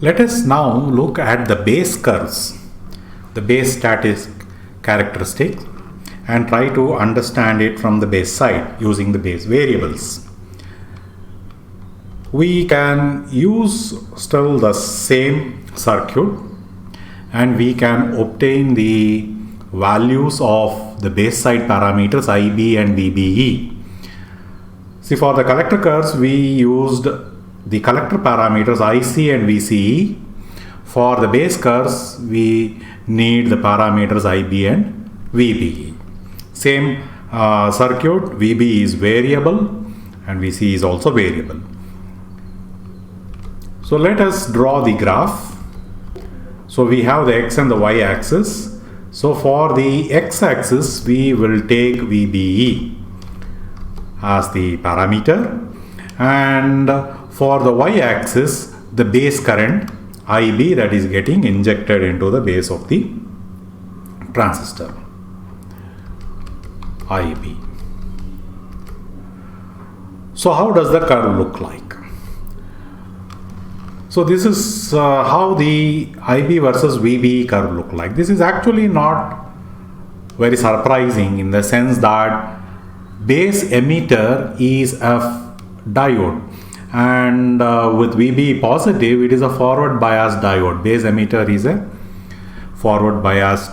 Let us now look at the base curves, the base static characteristics, and try to understand it from the base side using the base variables. We can use still the same circuit and we can obtain the values of the base side parameters IB and VBE. See, for the collector curves we used the collector parameters IC and VCE. For the base curves we need the parameters IB and VBE. Same circuit, VB is variable and VC is also variable. So let us draw the graph. So we have the x and the y axis. So for the x axis we will take VBE as the parameter, and for the y axis the base current IB that is getting injected into the base of the transistor, IB. So how does the curve look like? So this is how the IB versus VB curve look like. This is actually not very surprising in the sense that base emitter is a diode, and with VB positive it is a forward bias diode. Base emitter is a forward bias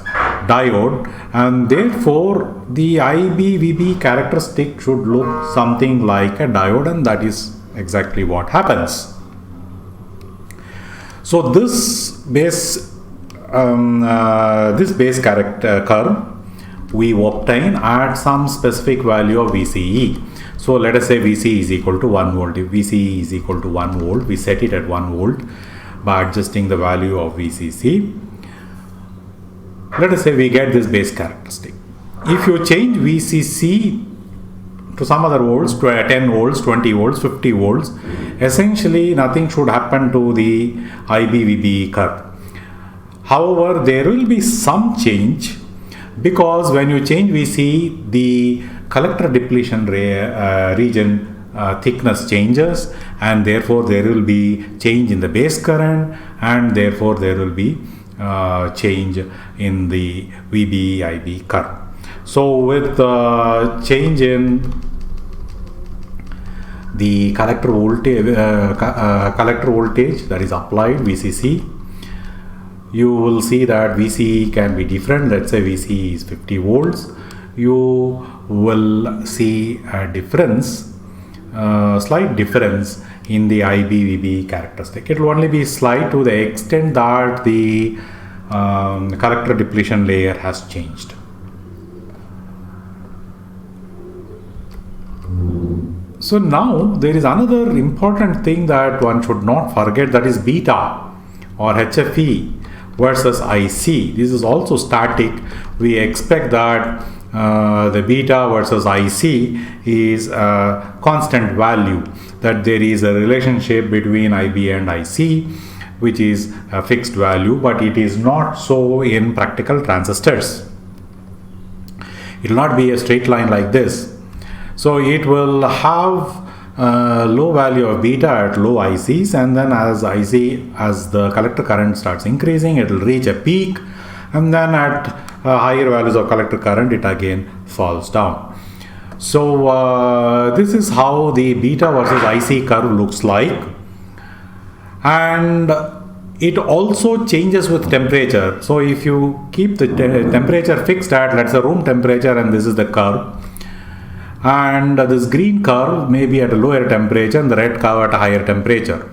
diode, and therefore the IB VB characteristic should look something like a diode, and that is exactly what happens. So this base curve we obtain at some specific value of VCE. So let us say VC is equal to 1 volt. If VCE is equal to 1 volt, we set it at 1 volt by adjusting the value of VCC. Let us say we get this base characteristic. If you change VCC to some other volts, to 10 volts, 20 volts, 50 volts, essentially nothing should happen to the IB-VB curve. However, there will be some change, because when you change VC, the collector depletion region thickness changes, and therefore there will be change in the base current, and therefore there will be change in the VB-IB curve. So with change in the collector voltage that is applied, VCC, you will see that VC can be different. Let's say VC is 50 volts. You will see a difference, slight difference in the IB-VB characteristic. It will only be slight to the extent that the collector depletion layer has changed. So now there is another important thing that one should not forget, that is beta or HFE versus IC. This is also static. We expect that the beta versus IC is a constant value, that there is a relationship between IB and IC which is a fixed value, but it is not so in practical transistors. It will not be a straight line like this. So it will have low value of beta at low ICs, and then as the collector current starts increasing, it will reach a peak, and then at higher values of collector current it again falls down. So this is how the beta versus IC curve looks like, and it also changes with temperature. So if you keep the temperature fixed at, let's say, room temperature, and this is the curve, and this green curve may be at a lower temperature and the red curve at a higher temperature.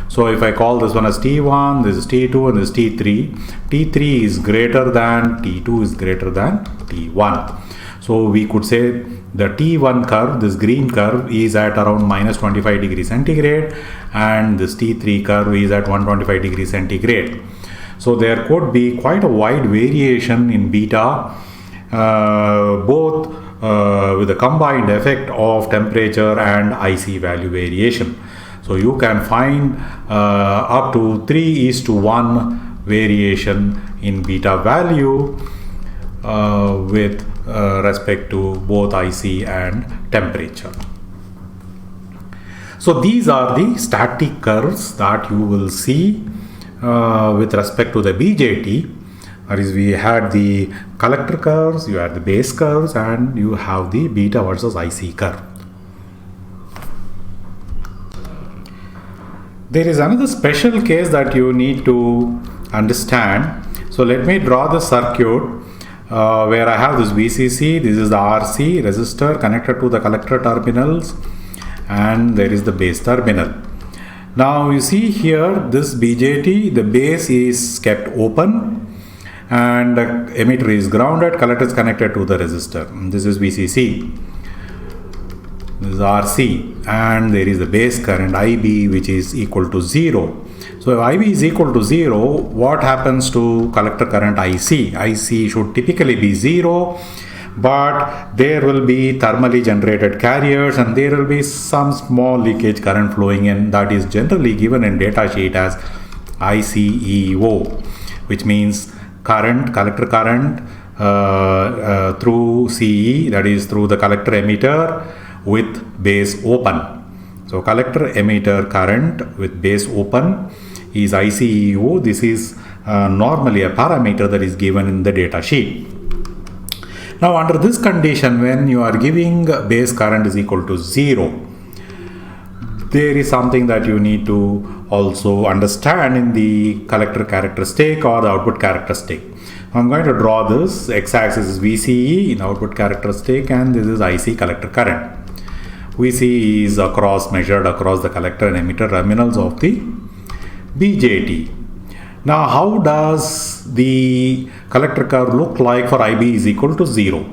So if I call this one as T1, this is T2, and this is T3. T3 is greater than T2 is greater than T1. So we could say the T1 curve, this green curve, is at around minus 25 degrees centigrade, and this T3 curve is at 125 degrees centigrade. So there could be quite a wide variation in beta, both with the combined effect of temperature and IC value variation. So you can find up to 3:1 variation in beta value with respect to both IC and temperature. So these are the static curves that you will see with respect to the BJT. That is, we had the collector curves, you had the base curves, and you have the beta versus IC curve. There is another special case that you need to understand. So let me draw the circuit where I have this VCC, this is the RC resistor connected to the collector terminals, and there is the base terminal. Now you see here this BJT, the base is kept open and the emitter is grounded, collector is connected to the resistor. This is VCC. This is RC, and there is the base current IB, which is equal to 0. So if IB is equal to 0, what happens to collector current IC? IC should typically be 0, but there will be thermally generated carriers and there will be some small leakage current flowing in. That is generally given in data sheet as ICEO, which means collector current through CE, that is through the collector emitter with base open. So collector emitter current with base open is ICEO. This is normally a parameter that is given in the data sheet. Now under this condition, when you are giving base current is equal to 0, there is something that you need to also understand in the collector characteristic or the output characteristic. I'm going to draw this. X-axis is VCE in output characteristic, and this is IC collector current. VCE is measured across the collector and emitter terminals of the BJT. Now how does the collector curve look like for IB is equal to 0?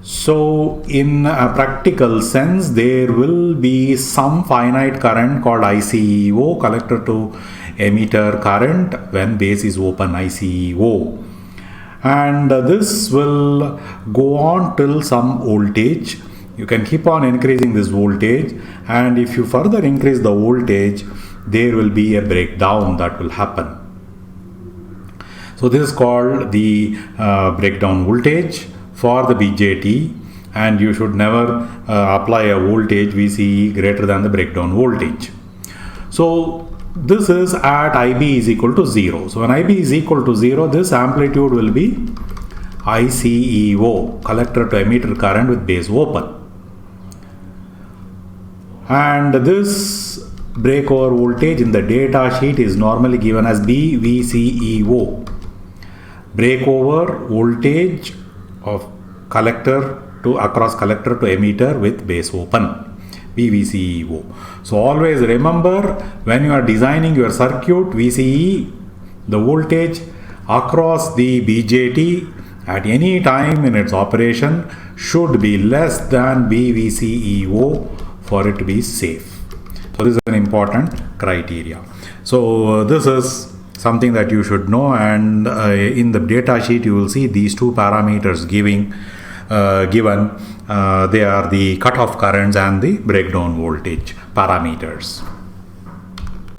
So in a practical sense, there will be some finite current called ICEO, collector to emitter current, when base is open, ICEO. And this will go on till some voltage. You can keep on increasing this voltage, and if you further increase the voltage, there will be a breakdown that will happen. So this is called the breakdown voltage for the BJT, and you should never apply a voltage VCE greater than the breakdown voltage. So this is at IB is equal to 0. So when IB is equal to 0, this amplitude will be ICEO, collector to emitter current with base open. And this breakover voltage in the data sheet is normally given as BVCEO, breakover voltage of collector to across collector to emitter with base open, BVCEO. So always remember, when you are designing your circuit, VCE, the voltage across the BJT at any time in its operation should be less than BVCEO for it to be safe. So this is an important criteria. So this is something that you should know, and in the data sheet you will see these two parameters given. They are the cutoff currents and the breakdown voltage parameters.